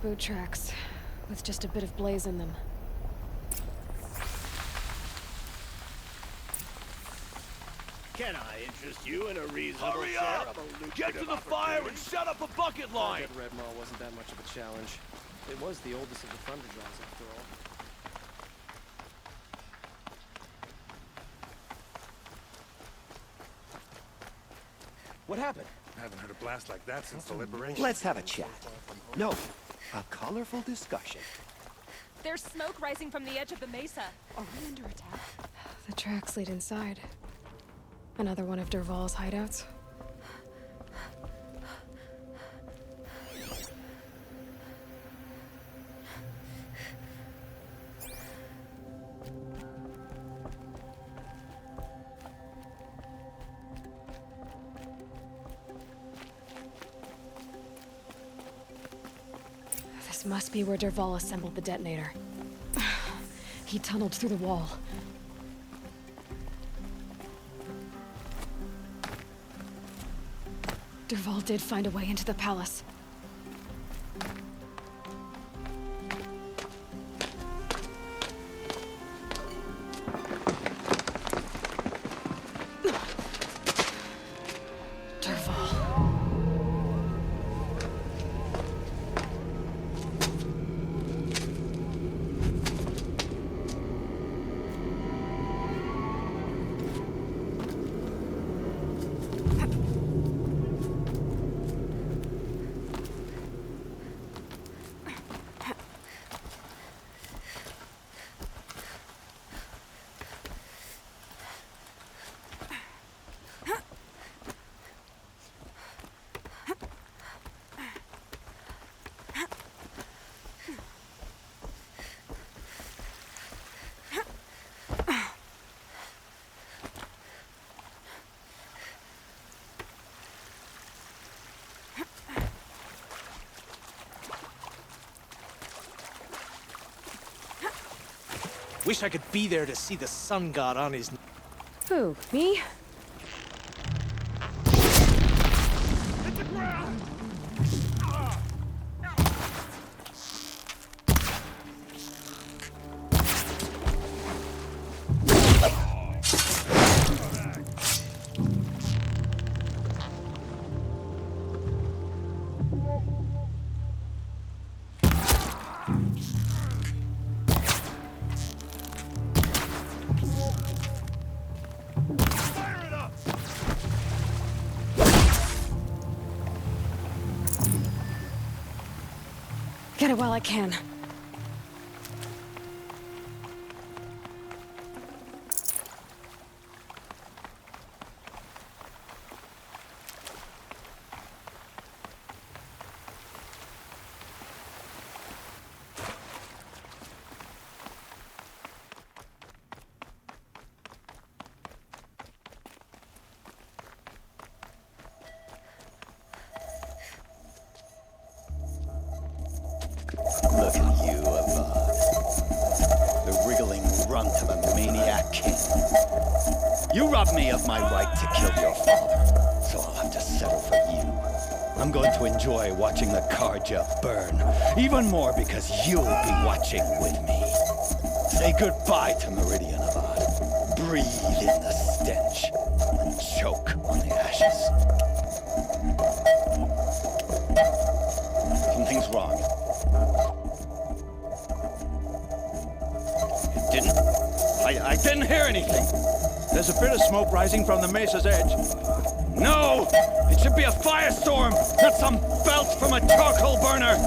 boot tracks, with just a bit of blaze in them. Can I interest you in a reasonable Hurry share up! of a lucrative Get to the fire and opportunity? set up a bucket line! That Red Mall wasn't that much of a challenge. It was the oldest of the Thunder Draws, after all. What happened? I haven't heard a blast like that since the liberation. Let's have a chat. No, a colorful discussion. There's smoke rising from the edge of the mesa. Are we under attack? The tracks lead inside. Another one of Dervahl's hideouts. This must be where Dervahl assembled the detonator. He tunneled through the wall. Dervahl did find a way into the palace. Dervahl. Wish I could be there to see the sun god on his... Who, me? Hit the ground! Fire it up! Get it while I can. Look at you, Avad. The wriggling runt of a maniac king. You robbed me of my right to kill your father, so I'll have to settle for you. I'm going to enjoy watching the Karja burn, even more because you'll be watching with me. Say goodbye to Meridian, Avad. Breathe in the stench, and choke on the ashes. Something's wrong. I didn't hear anything. There's a bit of smoke rising from the mesa's edge. No! It should be a firestorm, not some belch from a charcoal burner!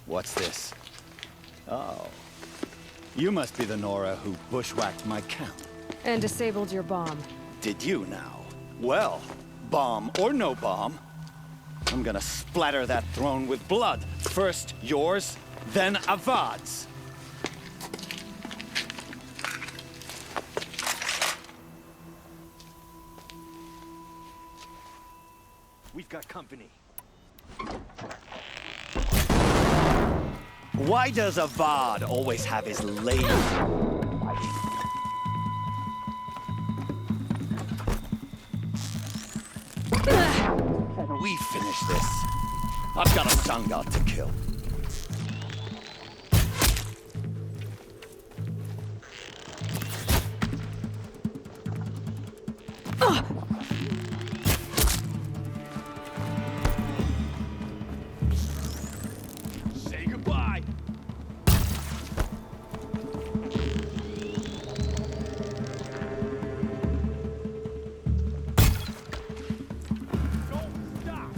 What's this? Oh. You must be the Nora who bushwhacked my camp. And disabled your bomb. Did you now? Well, bomb or no bomb, I'm gonna splatter that throne with blood. First yours, then Avad's. We've got company. Why does Avad always have his lady? Can we finish this? I've got a sun god to kill. Say goodbye. Don't stop.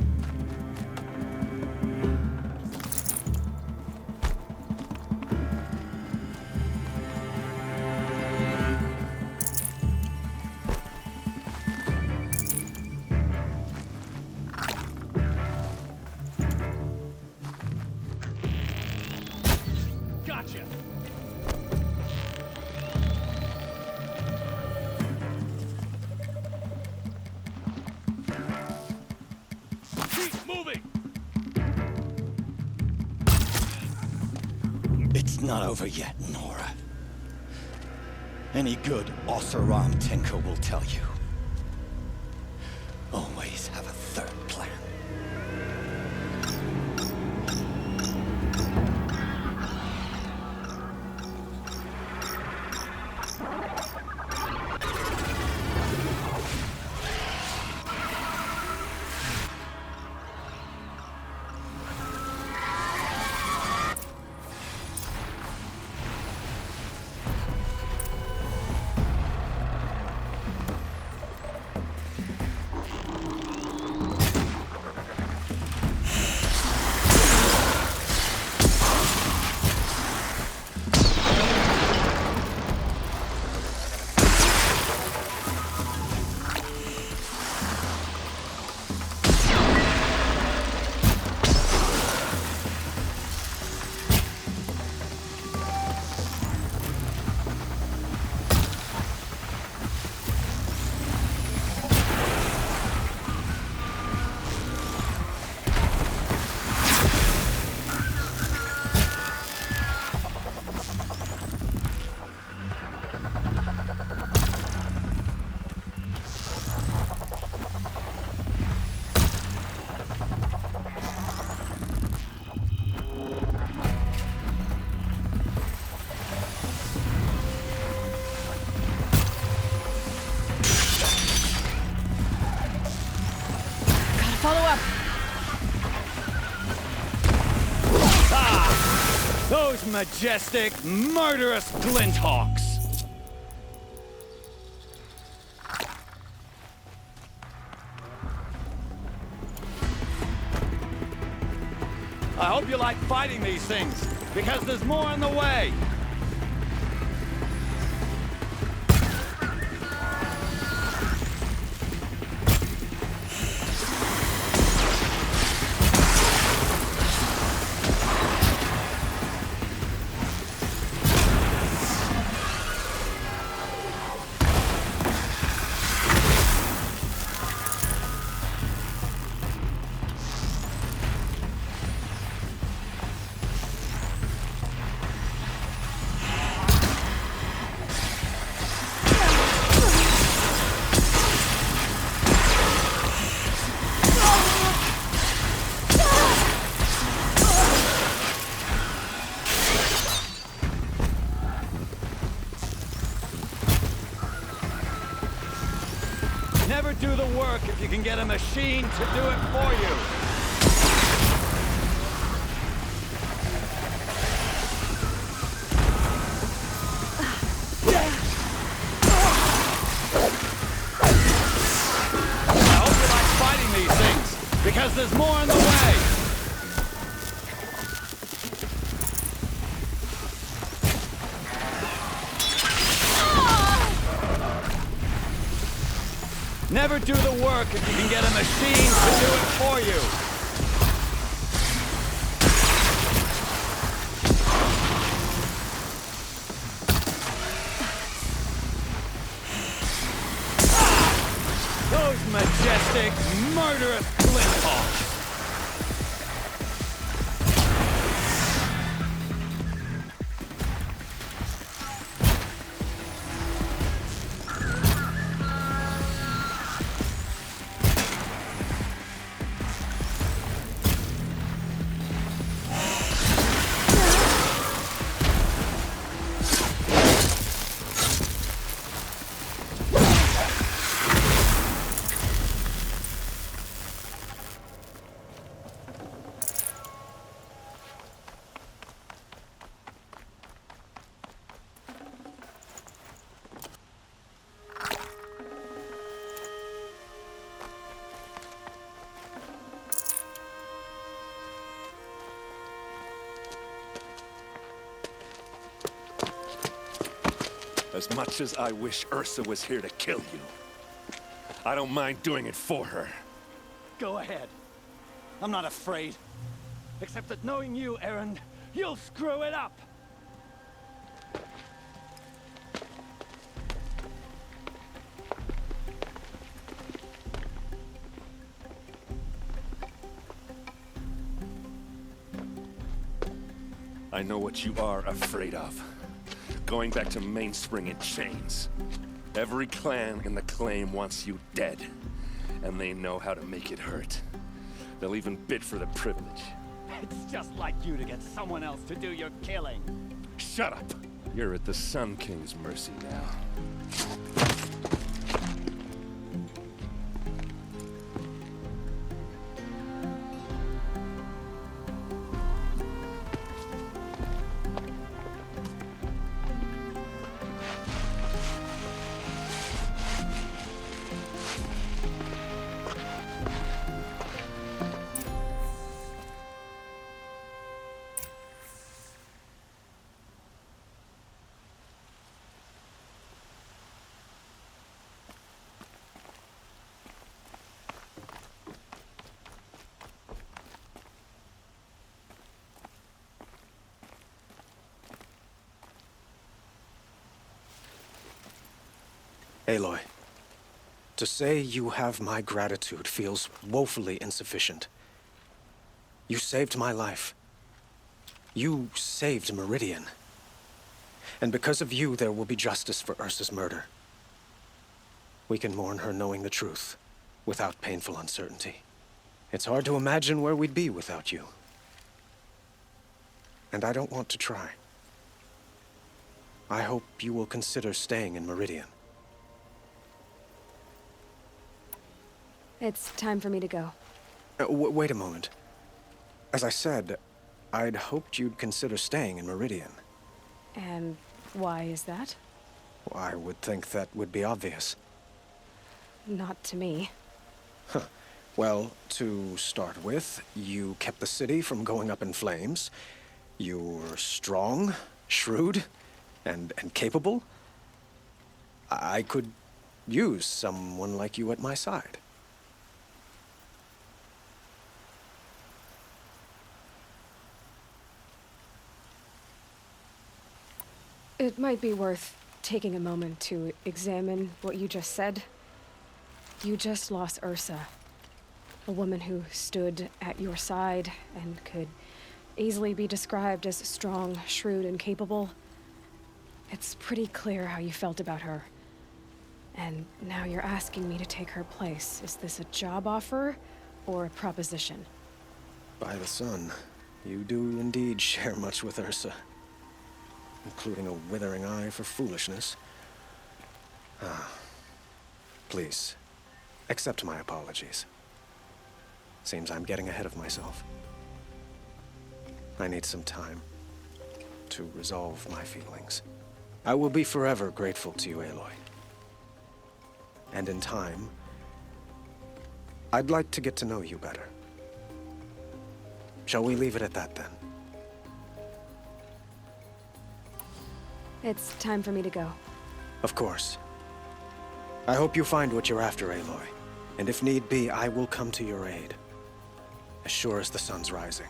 Gotcha. Keep moving. It's not over yet, Nora. Any good Oseram tinker will tell you. Always have a third plan. Follow up. Those majestic, murderous glinthawks! I hope you like fighting these things, because there's more on the way! Never do the work if you can get a machine to do it for you. I hope you like fighting these things, because there's more on the way. Never do the work if you can get a machine to do it for you. Those majestic, murderous glints. As much as I wish Ursa was here to kill you, I don't mind doing it for her. Go ahead. I'm not afraid. Except that knowing you, Aaron, you'll screw it up! I know what you are afraid of. Going back to Mainspring in chains. Every clan in the claim wants you dead. And they know how to make it hurt. They'll even bid for the privilege. It's just like you to get someone else to do your killing. Shut up! You're at the Sun King's mercy now. Aloy, to say you have my gratitude feels woefully insufficient. You saved my life. You saved Meridian. And because of you, there will be justice for Ursa's murder. We can mourn her knowing the truth, without painful uncertainty. It's hard to imagine where we'd be without you. And I don't want to try. I hope you will consider staying in Meridian. It's time for me to go. Wait a moment. As I said, I'd hoped you'd consider staying in Meridian. And why is that? I would think that would be obvious. Not to me. Well, to start with, you kept the city from going up in flames. You're strong, shrewd, and capable. I could use someone like you at my side. It might be worth taking a moment to examine what you just said. You just lost Ursa, a woman who stood at your side and could easily be described as strong, shrewd, and capable. It's pretty clear how you felt about her. And now you're asking me to take her place. Is this a job offer or a proposition? By the sun, you do indeed share much with Ursa. Including a withering eye for foolishness. Please, accept my apologies. Seems I'm getting ahead of myself. I need some time to resolve my feelings. I will be forever grateful to you, Aloy. And in time, I'd like to get to know you better. Shall we leave it at that, then? It's time for me to go. Of course. I hope you find what you're after, Aloy. And if need be, I will come to your aid. As sure as the sun's rising.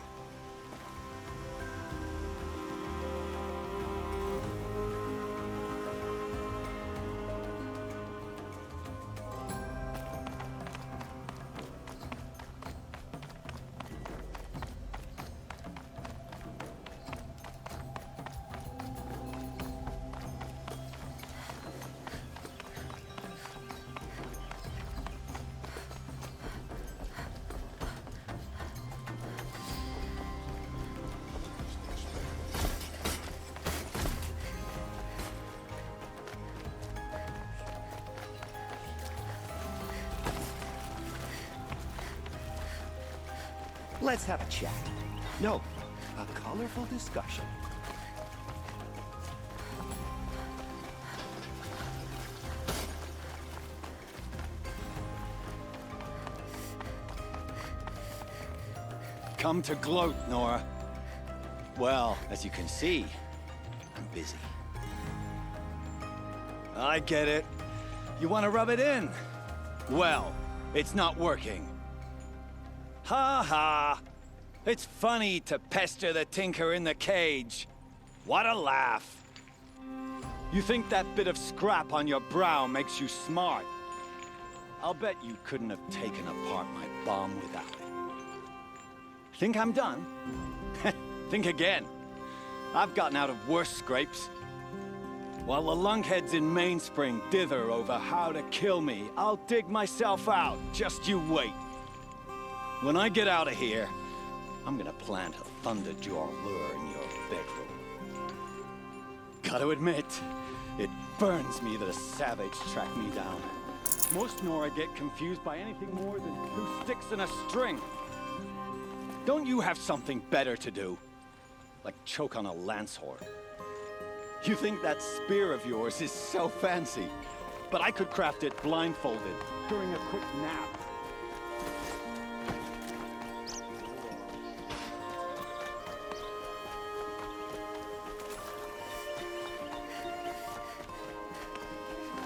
Let's have a chat. No, a colorful discussion. Come to gloat, Nora. Well, as you can see, I'm busy. I get it. You want to rub it in? Well, it's not working. Ha ha! It's funny to pester the tinker in the cage. What a laugh. You think that bit of scrap on your brow makes you smart? I'll bet you couldn't have taken apart my bomb without it. Think I'm done? Think again. I've gotten out of worse scrapes. While the lunkheads in Mainspring dither over how to kill me, I'll dig myself out. Just you wait. When I get out of here, I'm gonna plant a Thunderjaw lure in your bedroom. Gotta admit, it burns me that a savage tracked me down. Most Nora get confused by anything more than 2 sticks and a string. Don't you have something better to do? Like choke on a lance horn? You think that spear of yours is so fancy, but I could craft it blindfolded during a quick nap.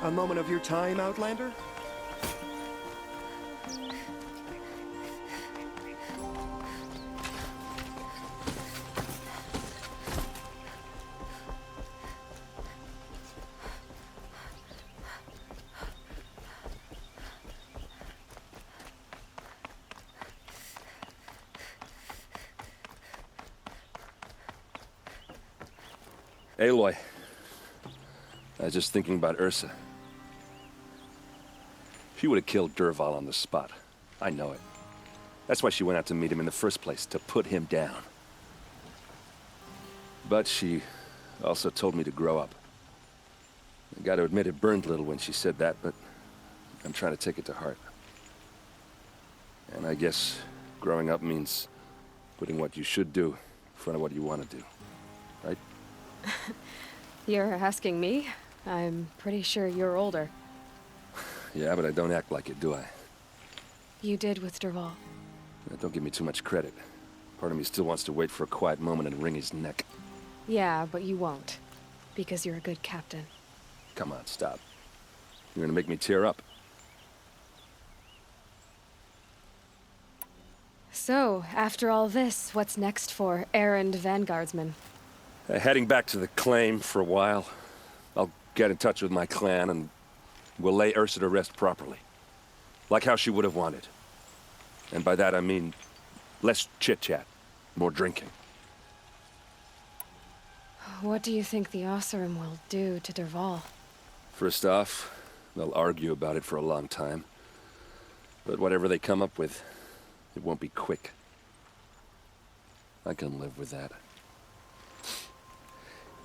A moment of your time, Outlander? Aloy, I was just thinking about Ursa. She would have killed Dervahl on the spot. I know it. That's why she went out to meet him in the first place, to put him down. But she also told me to grow up. I gotta admit it burned a little when she said that, but I'm trying to take it to heart. And I guess growing up means putting what you should do in front of what you want to do, right? You're asking me? I'm pretty sure you're older. Yeah, but I don't act like it, do I? You did with Dervahl. Don't give me too much credit. Part of me still wants to wait for a quiet moment and wring his neck. Yeah, but you won't. Because you're a good captain. Come on, stop. You're gonna make me tear up. So, after all this, what's next for errand vanguardsman? Heading back to the claim for a while. I'll get in touch with my clan and we'll lay Ursa to rest properly. Like how she would have wanted. And by that I mean less chit-chat, more drinking. What do you think the Oseram will do to Dervahl? First off, they'll argue about it for a long time. But whatever they come up with, it won't be quick. I can live with that.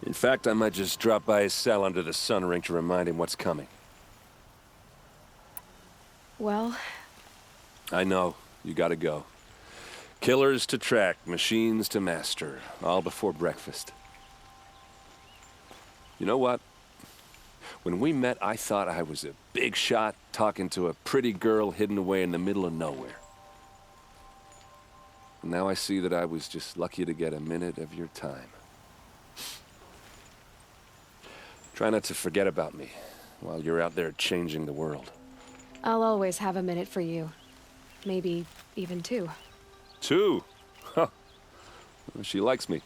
In fact, I might just drop by his cell under the sun ring to remind him what's coming. Well... I know. You gotta go. Killers to track, machines to master. All before breakfast. You know what? When we met, I thought I was a big shot talking to a pretty girl hidden away in the middle of nowhere. And now I see that I was just lucky to get a minute of your time. Try not to forget about me while you're out there changing the world. I'll always have a minute for you. Maybe even 2. 2? Huh. She likes me.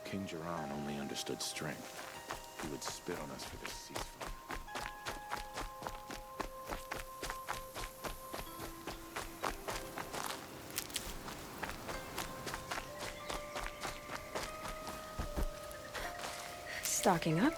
King Jiran only understood strength. He would spit on us for this ceasefire. Stocking up.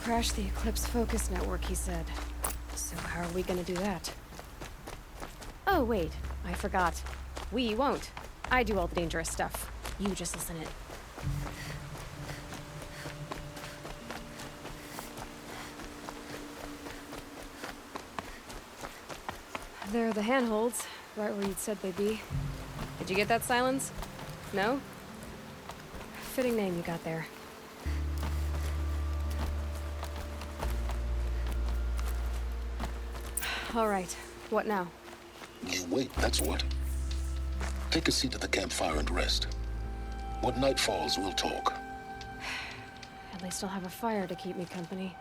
Crash the Eclipse focus network, he said. So how are we gonna do that? Oh, wait. I forgot. We won't. I do all the dangerous stuff. You just listen in. There are the handholds, right where you'd said they'd be. Did you get that, Silence? No? Fitting name you got there. All right, what now? You wait, that's what. Take a seat at the campfire and rest. When night falls, we'll talk. At least I'll have a fire to keep me company.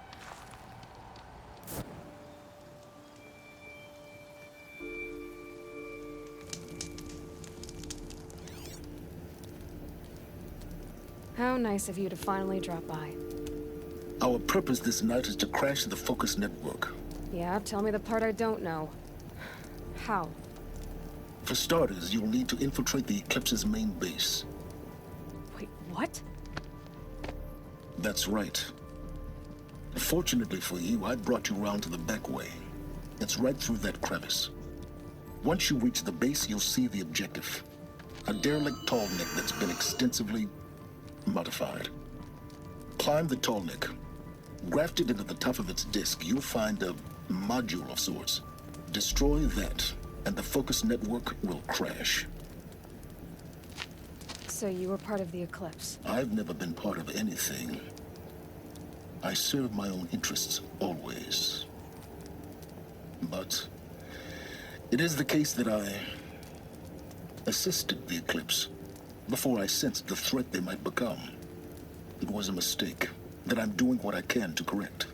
How nice of you to finally drop by. Our purpose this night is to crash the focus network. Yeah, tell me the part I don't know. How? For starters, you'll need to infiltrate the Eclipse's main base. Wait, what? That's right. Fortunately for you, I brought you round to the back way. It's right through that crevice. Once you reach the base, you'll see the objective. A derelict tall neck that's been extensively modified. Climb the tall neck. Grafted into the top of its disk, you'll find a module of sorts. Destroy that, and the focus network will crash. So you were part of the Eclipse? I've never been part of anything. I serve my own interests, always. But it is the case that I assisted the Eclipse before I sensed the threat they might become. It was a mistake that I'm doing what I can to correct.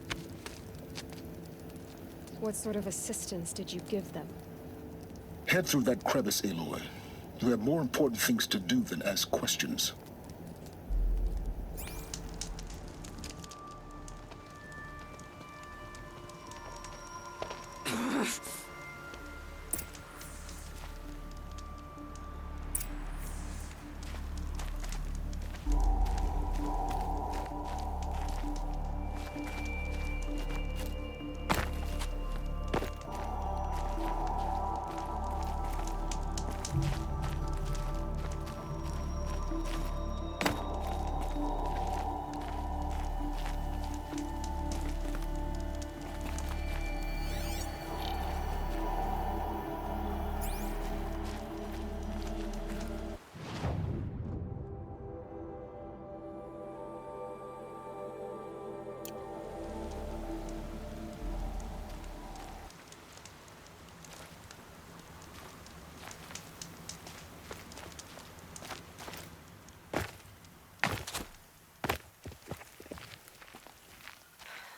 What sort of assistance did you give them? Head through that crevice, Aloy. You have more important things to do than ask questions.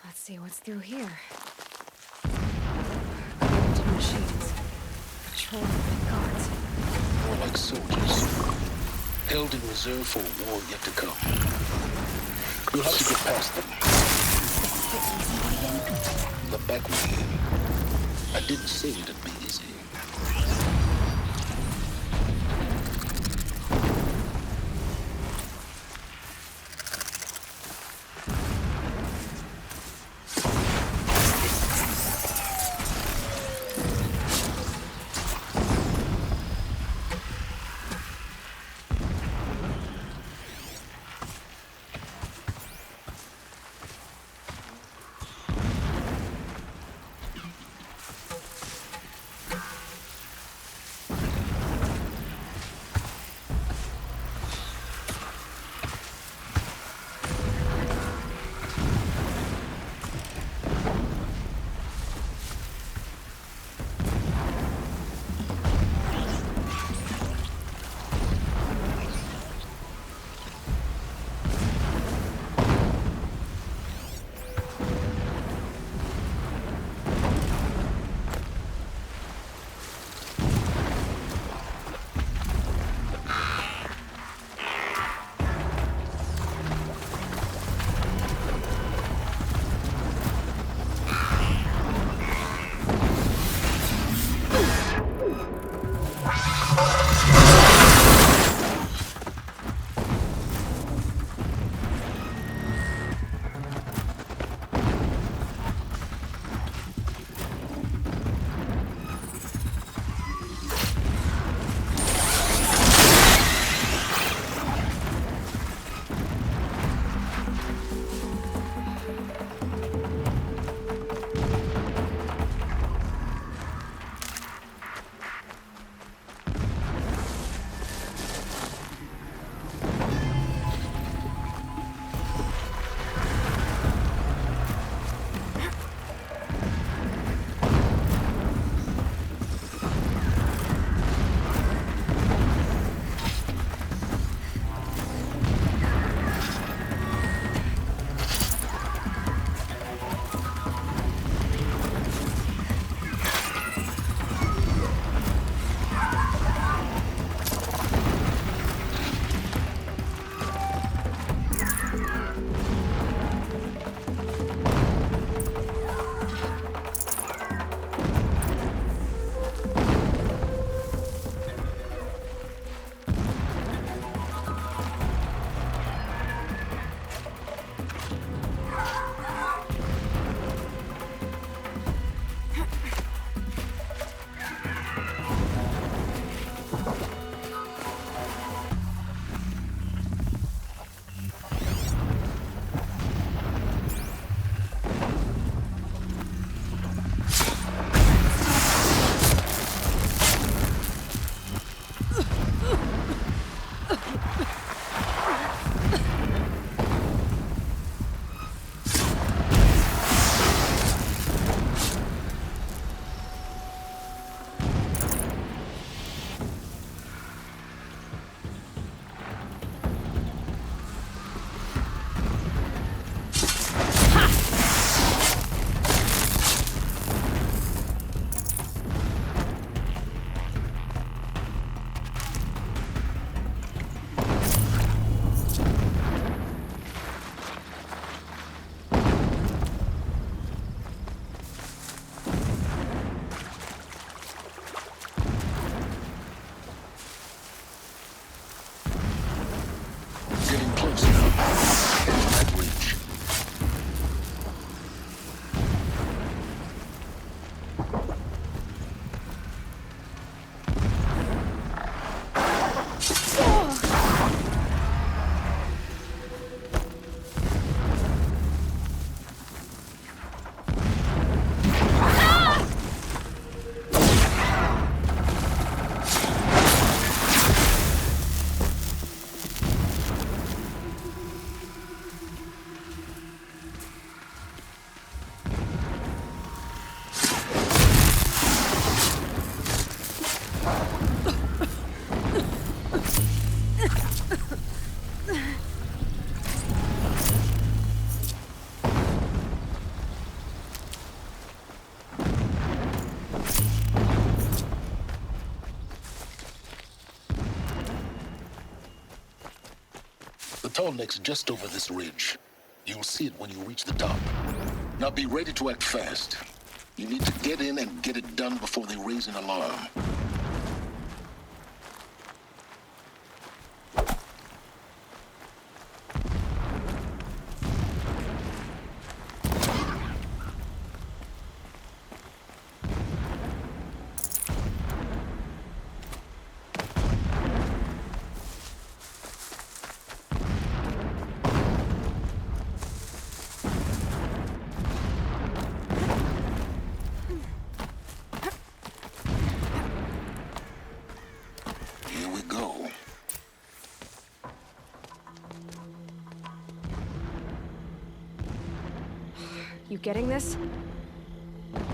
Let's see what's through here. Connected machines. Patrol guards. More like soldiers. Held in reserve for a war yet to come. You'll have to get past them. The back way. I didn't say it'd be easy. tall neck's just over this ridge. You'll see it when you reach the top. Now be ready to act fast. You need to get in and get it done before they raise an alarm. Here we go. You getting this?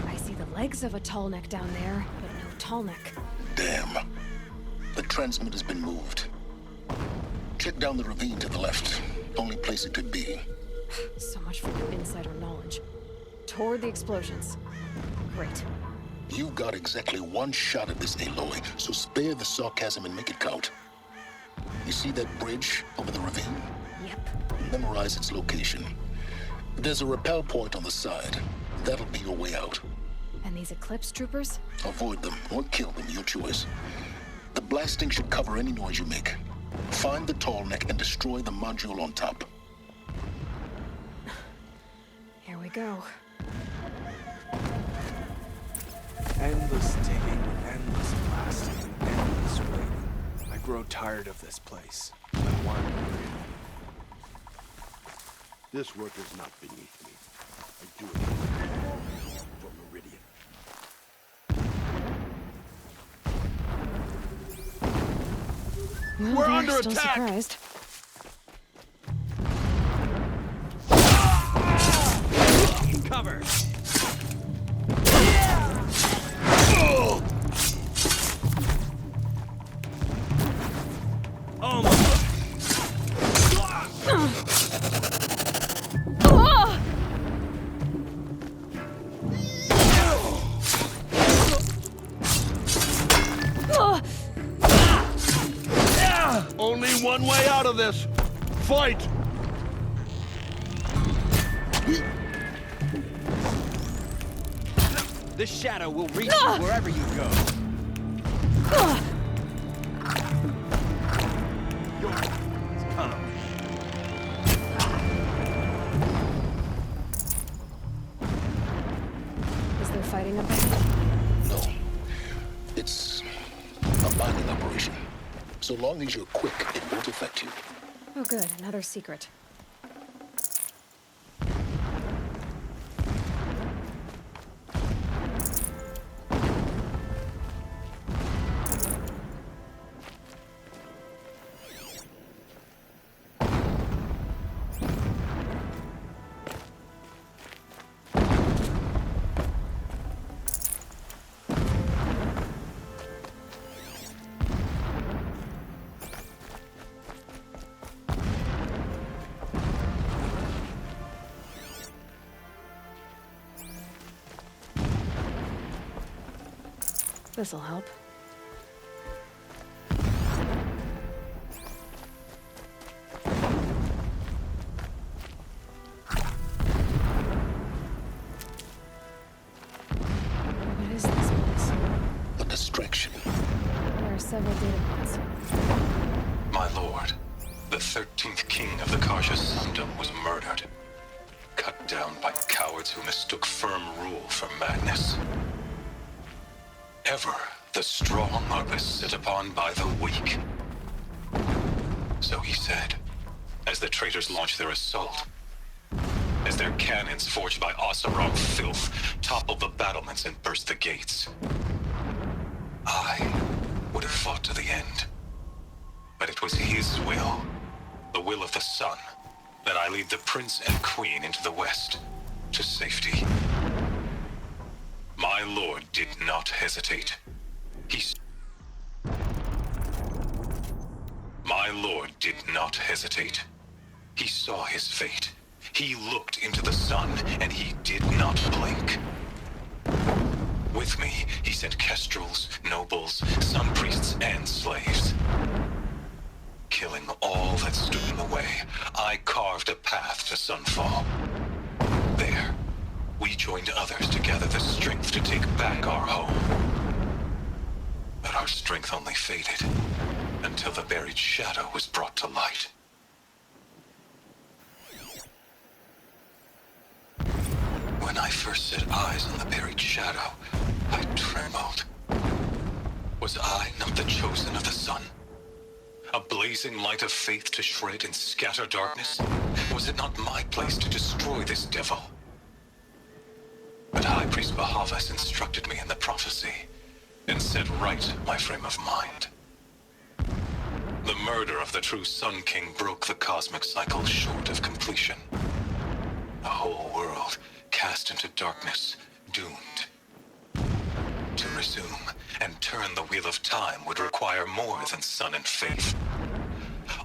I see the legs of a tall neck down there, but no tall neck. Damn. The transmitter's been moved. Check down the ravine to the left. Only place it could be. So much for your insider knowledge. Toward the explosions. Great. You've got exactly one shot at this, Aloy, so spare the sarcasm and make it count. You see that bridge over the ravine? Yep. Memorize its location. There's a rappel point on the side. That'll be your way out. And these Eclipse troopers? Avoid them or kill them, your choice. The blasting should cover any noise you make. Find the tall neck and destroy the module on top. Here we go. Endless digging, endless blasting, endless waiting. I grow tired of this place. I want to move. This work is not beneath me. I do it for Meridian. Well, We're they're under still attack! surprised. Cover! Only one way out of this. Fight! This shadow will reach you wherever you go. Come. Is there fighting up there? No. It's a mining operation. So long as you're quick, it won't affect you. Oh good, another secret. This'll help. What is this place? A distraction. There are several data points. My lord, the 13th king of the Karja Sundom was murdered. Cut down by cowards who mistook firm rule for madness. Ever the strong are beset upon by the weak. So he said, as the traitors launched their assault. As their cannons forged by Oseram filth toppled the battlements and burst the gates. I would have fought to the end. But it was his will, the will of the sun, that I lead the prince and queen into the west, to safety. My lord did not hesitate. My lord did not hesitate. He saw his fate. He looked into the sun, and he did not blink. With me, he sent kestrels, nobles, sun priests, and slaves. killing all that stood in the way, I carved a path to Sunfall. There, we joined others to gather the strength to take back our home. But our strength only faded until the buried shadow was brought to light. When I first set eyes on the buried shadow, I trembled. Was I not the chosen of the sun? A blazing light of faith to shred and scatter darkness? Was it not my place to destroy this devil? But High Priest Bahavas instructed me in the prophecy and set right my frame of mind. The murder of the true Sun King broke the cosmic cycle short of completion. The whole world cast into darkness, doomed. To resume and turn the wheel of time would require more than sun and faith.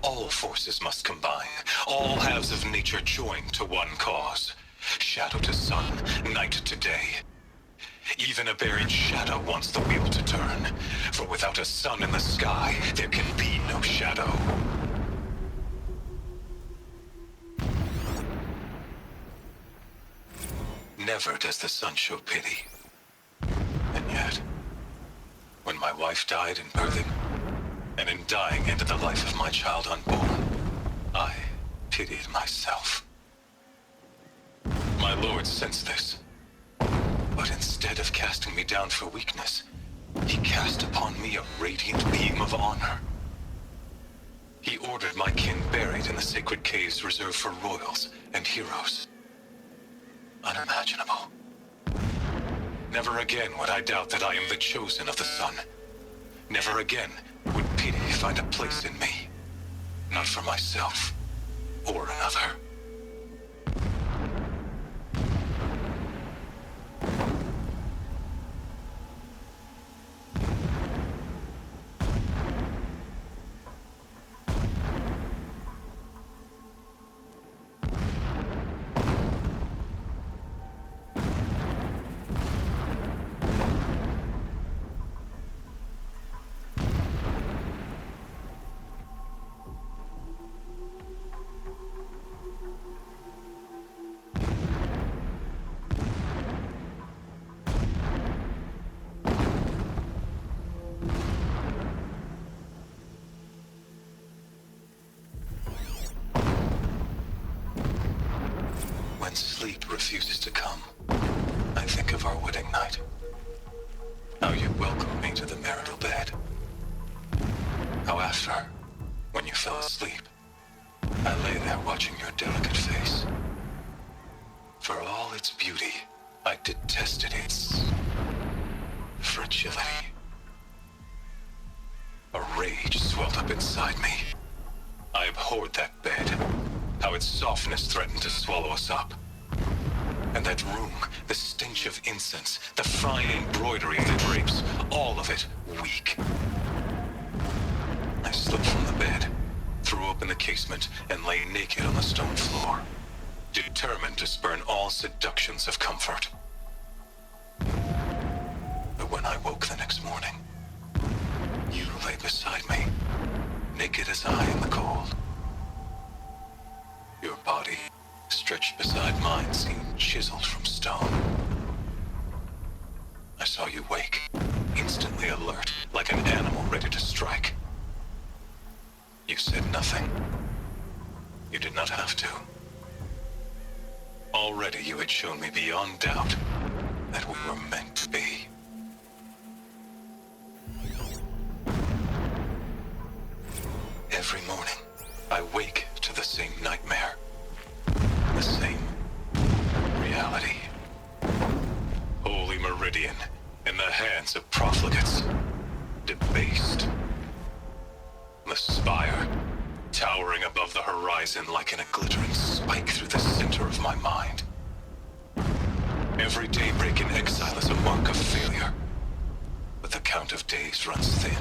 All forces must combine, all halves of nature join to one cause. Shadow to sun, night to day. Even a buried shadow wants the wheel to turn, for without a sun in the sky, there can be no shadow. Never does the sun show pity. And yet, when my wife died in birthing, and in dying ended the life of my child unborn, I pitied myself. My lord sensed this, but instead of casting me down for weakness, he cast upon me a radiant beam of honor. He ordered my kin buried in the sacred caves reserved for royals and heroes. Unimaginable. Never again would I doubt that I am the chosen of the sun. Never again would pity find a place in me. Not for myself or another. When sleep refuses to come, I think of our wedding night. How you welcomed me to the marital bed. How after, when you fell asleep, I lay there watching your delicate face. For all its beauty, I detested its fragility. A rage swelled up inside me. I abhorred that bed. How its softness threatened to swallow us up. And that room, the stench of incense, the fine embroidery of the drapes, all of it weak. I slipped from the bed, threw open the casement, and lay naked on the stone floor, determined to spurn all seductions of comfort. But when I woke the next morning, you lay beside me, naked as I in the cold. Your body, stretched beside mine, seemed chiseled from stone. I saw you wake, instantly alert, like an animal ready to strike. You said nothing. You did not have to. Already you had shown me beyond doubt that we were meant to be. Every morning, I wake to the same nightmare. The same reality. Holy Meridian, in the hands of profligates. Debased. The spire, towering above the horizon like in a glittering spike through the center of my mind. Every daybreak in exile is a mark of failure, but the count of days runs thin.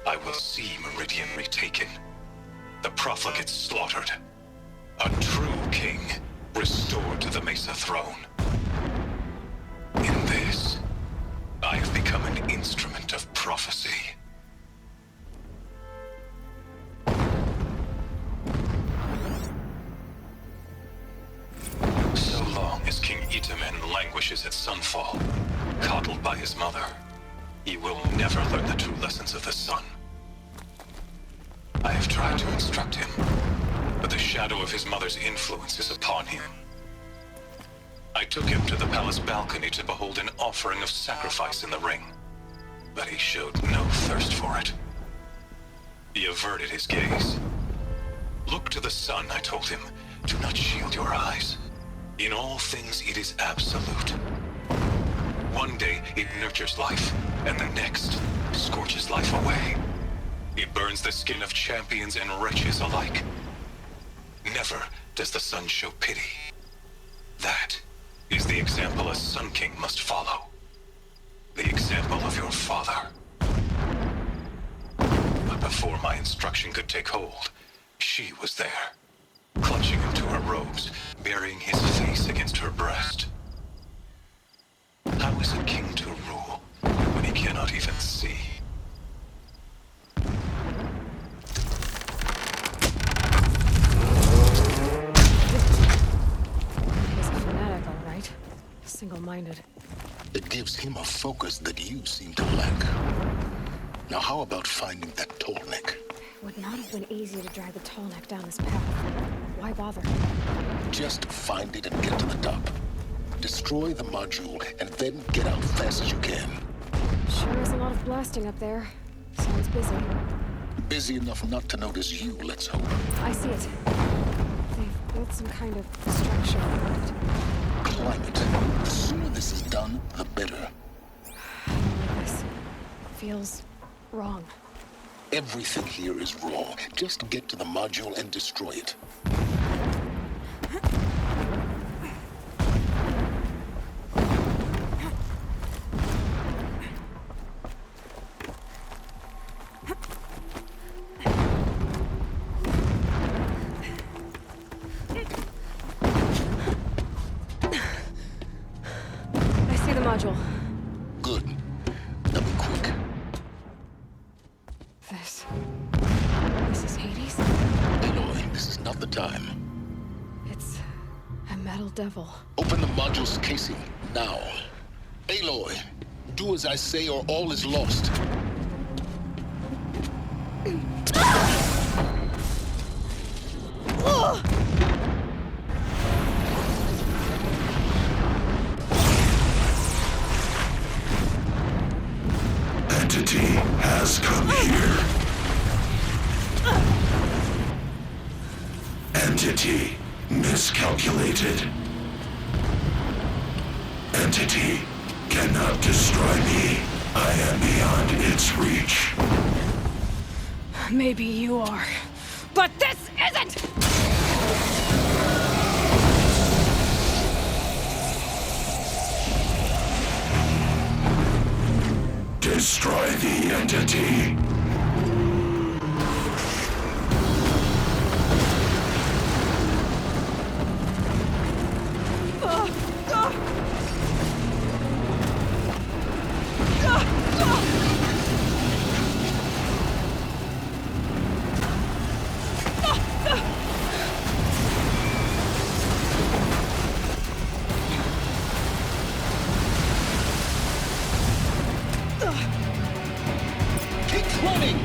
I will see Meridian retaken, the profligates slaughtered, a true king restored to the Mesa throne. In this, I have become an instrument of prophecy. languishes at sunfall, coddled by his mother. He will never learn the true lessons of the sun. I have tried to instruct him, but the shadow of his mother's influence is upon him. I took him to the palace balcony to behold an offering of sacrifice in the ring, but he showed no thirst for it. He averted his gaze. Look to the sun, I told him. Do not shield your eyes. In all things, it is absolute. One day, it nurtures life, and the next, scorches life away. It burns the skin of champions and wretches alike. Never does the sun show pity. That is the example a Sun King must follow. The example of your father. But before my instruction could take hold, she was there, clutching him to her robes, burying his face against her breast. How is a king to rule when he cannot even see? He's a fanatic, all right. Single-minded. It gives him a focus that you seem to lack. Now how about finding that Tallneck? Would not have been easy to drag the Tallneck down this path. Why bother? Just find it and get to the top. Destroy the module and then get out fast as you can. Sure is a lot of blasting up there. Sounds busy. Busy enough not to notice you, let's hope. I see it. They've built some kind of structure around it. Climate. The sooner this is done, the better. I don't like this. Feels wrong. Everything here is wrong. Just get to the module and destroy it. I see the module. Good. Now be quick. This is Hades? Aloy, this is not the time. It's a metal devil. Open the module's casing, now. Aloy, do as I say or all is lost. Entity has come here. Entity miscalculated. Entity cannot destroy me. I am beyond its reach. Maybe you are. But this isn't! Destroy the entity. Keep running!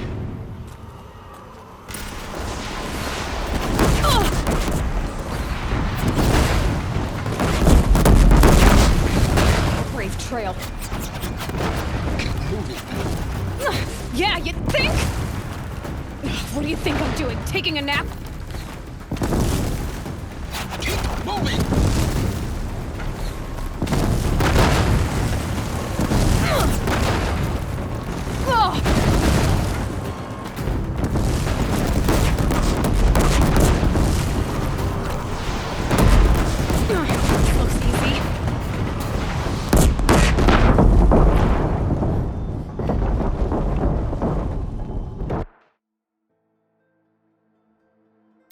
Brave trail. Keep moving. Yeah, you think? What do you think I'm doing? Taking a nap? Keep moving! Looks easy.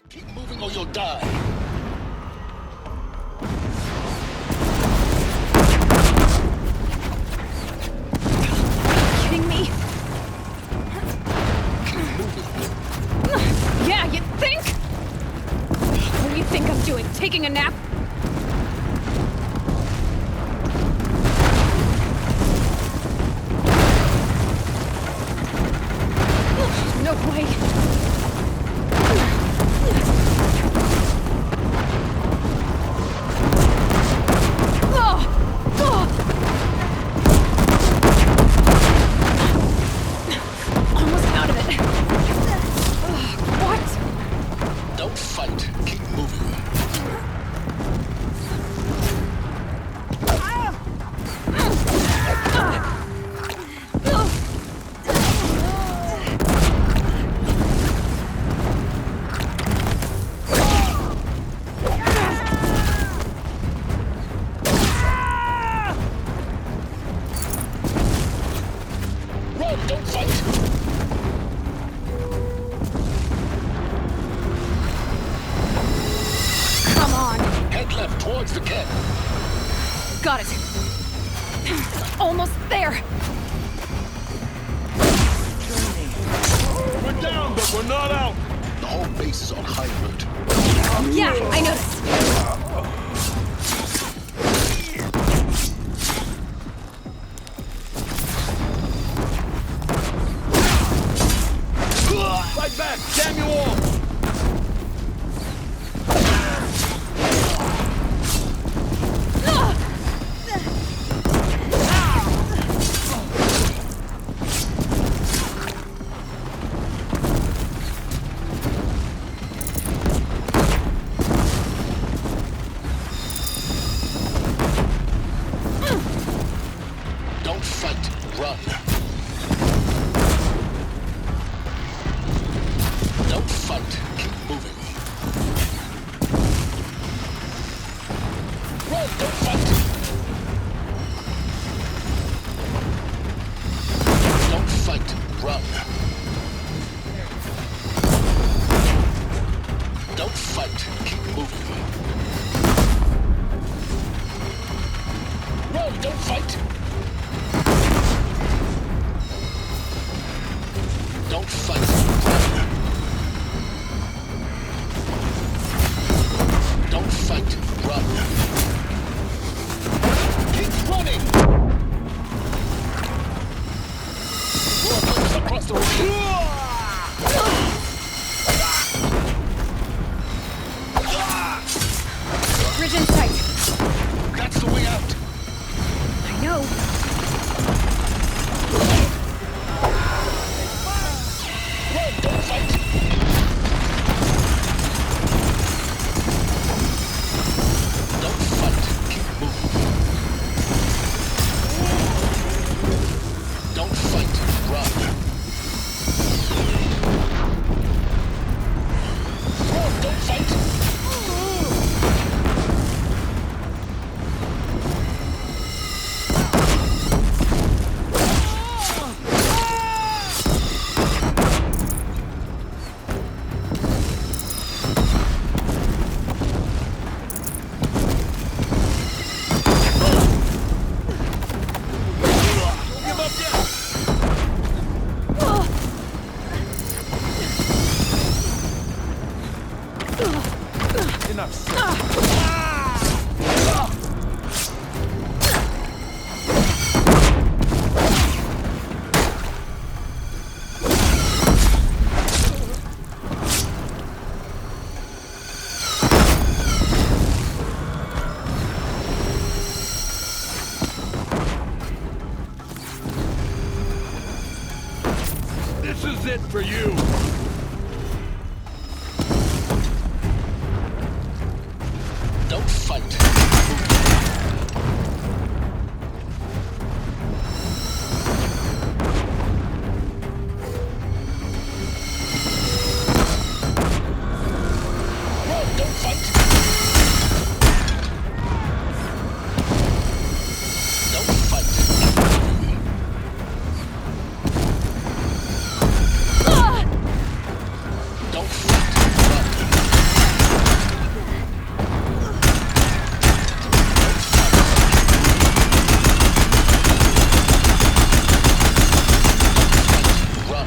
Keep moving or you'll die. it! Almost there! We're down, but we're not out! The whole base is on high alert. Yeah, I noticed. Fight back! Damn you all! Don't fight, run. Don't fight, keep moving. Run, don't fight. Don't fight, run. Don't fight, keep moving. Run, don't fight. Don't fight, run. Don't fight, run. Keep running! We're across the Bridge in sight. That's the way out. I know. Run, don't fight. Don't fight, keep moving. Don't fight, run. Run, don't fight. This is it for you! Don't fight. Run, don't fight. Don't fight. Don't fight. Run.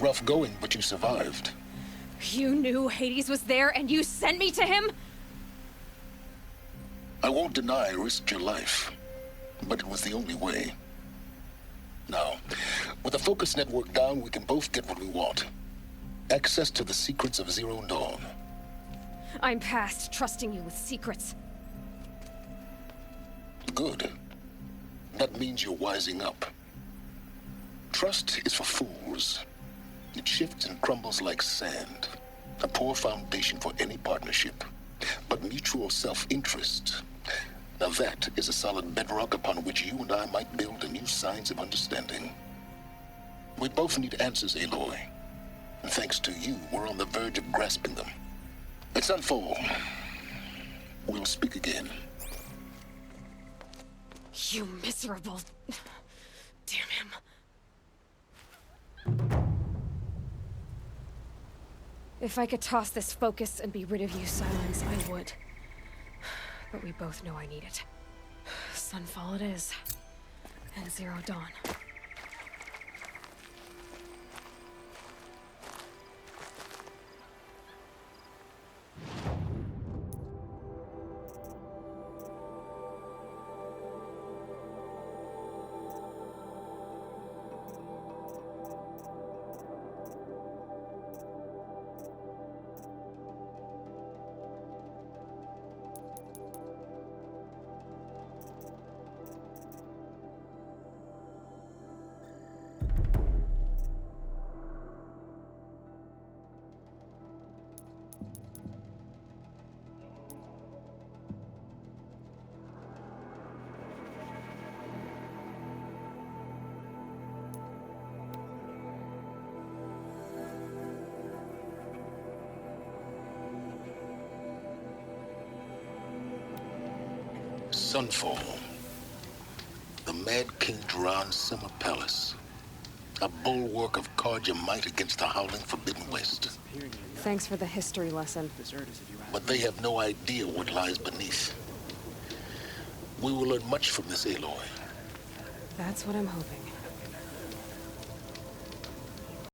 Rough going, but you survived. You knew Hades was there and you sent me to him? I won't deny I risked your life. but it was the only way. Now, with the focus network down, we can both get what we want. Access to the secrets of Zero Dawn. I'm past trusting you with secrets. Good. That means you're wising up. Trust is for fools. It shifts and crumbles like sand. A poor foundation for any partnership. But mutual self-interest, now that is a solid bedrock upon which you and I might build a new science of understanding. We both need answers, Aloy. And thanks to you, we're on the verge of grasping them. It's Sunfall. We'll speak again. You miserable... Damn him. If I could toss this focus and be rid of you, Silence, I would. But we both know I need it. Sunfall it is. And Zero Dawn. Sunfall. The Mad King Duran's summer palace. A bulwark of Carja might against the howling Forbidden West. Thanks for the history lesson. But they have no idea what lies beneath. We will learn much from this, Aloy. That's what I'm hoping.